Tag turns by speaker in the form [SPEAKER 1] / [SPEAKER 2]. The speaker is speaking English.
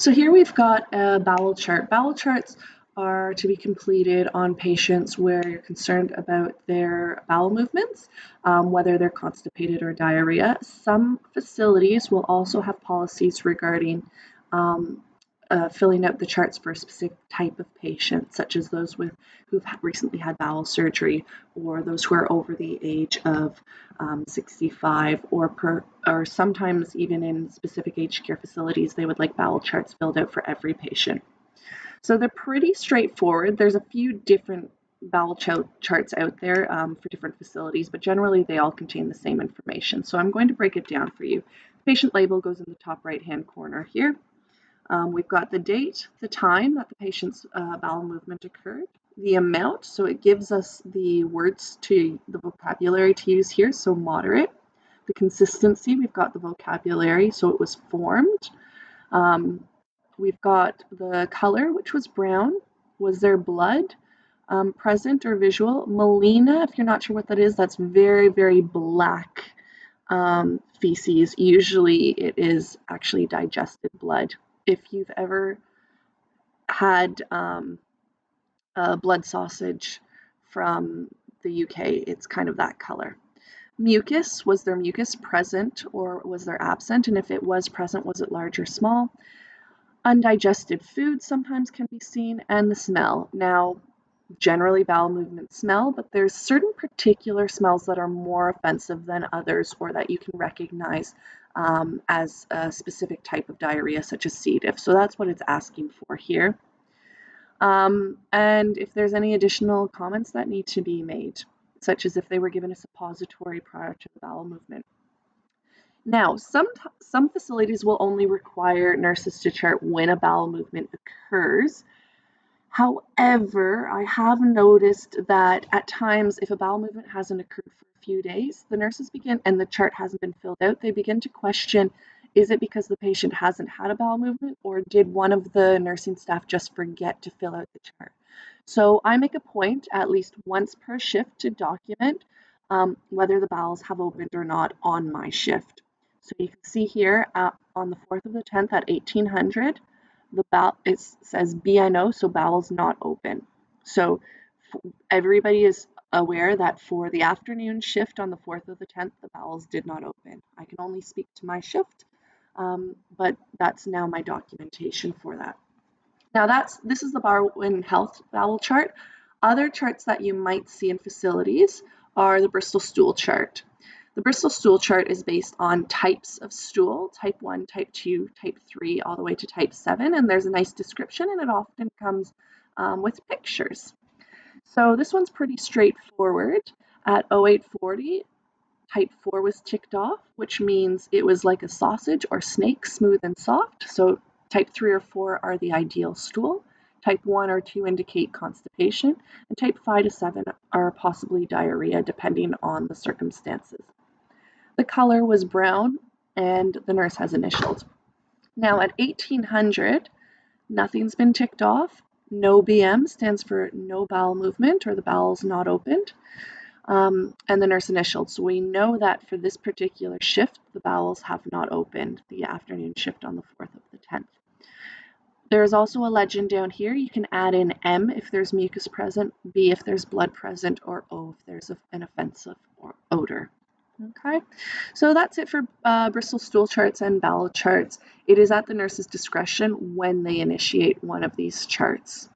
[SPEAKER 1] So here we've got a bowel chart. Bowel charts are to be completed on patients where you're concerned about their bowel movements, whether they're constipated or diarrhea. Some facilities will also have policies regarding filling out the charts for a specific type of patient, such as those who've recently had bowel surgery, or those who are over the age of 65, or sometimes even in specific aged care facilities, they would like bowel charts filled out for every patient. So they're pretty straightforward. There's a few different bowel charts out there for different facilities, but generally they all contain the same information. So I'm going to break it down for you. The patient label goes in the top right-hand corner here. We've got the date, the time that the patient's bowel movement occurred, the amount, so it gives us the words to the vocabulary to use here, so moderate. The consistency, we've got the vocabulary, so it was formed. We've got the color, which was brown. Was there blood present or visual? Melena, if you're not sure what that is, that's very, very black feces. Usually it is actually digested blood. If you've ever had a blood sausage from the UK, it's kind of that color. Mucus, was there mucus present or was there absent? And if it was present, was it large or small? Undigested food sometimes can be seen, and the smell. Now, generally bowel movements smell, but there's certain particular smells that are more offensive than others, or that you can recognize as a specific type of diarrhea, such as C. diff. So that's what it's asking for here. And if there's any additional comments that need to be made, such as if they were given a suppository prior to the bowel movement. Now, some facilities will only require nurses to chart when a bowel movement occurs. However, I have noticed that at times, if a bowel movement hasn't occurred for a few days, the nurses begin, and the chart hasn't been filled out, they begin to question, is it because the patient hasn't had a bowel movement, or did one of the nursing staff just forget to fill out the chart? So I make a point at least once per shift to document whether the bowels have opened or not on my shift. So you can see here on the 4th of the 10th at 1800, the bowel, it says BNO, so bowels not open. So everybody is aware that for the afternoon shift on the 4th of the 10th, the bowels did not open. I can only speak to my shift, but that's now my documentation for that. Now this is the Bowel Health bowel chart. Other charts that you might see in facilities are the Bristol Stool chart. The Bristol Stool chart is based on types of stool, type 1, type 2, type 3, all the way to type 7, and there's a nice description, and it often comes with pictures. So this one's pretty straightforward. At 0840, type 4 was ticked off, which means it was like a sausage or snake, smooth and soft. So type 3 or 4 are the ideal stool. Type 1 or 2 indicate constipation, and type 5 to 7 are possibly diarrhea, depending on the circumstances. The color was brown, and the nurse has initialed. Now at 1800, nothing's been ticked off. No BM stands for no bowel movement, or the bowel's not opened, and the nurse initialed. So we know that for this particular shift, the bowels have not opened, the afternoon shift on the 4th of the 10th. There is also a legend down here. You can add in M if there's mucus present, B if there's blood present, or O if there's an offensive odor. Okay, so that's it for Bristol stool charts and bowel charts. It is at the nurse's discretion when they initiate one of these charts.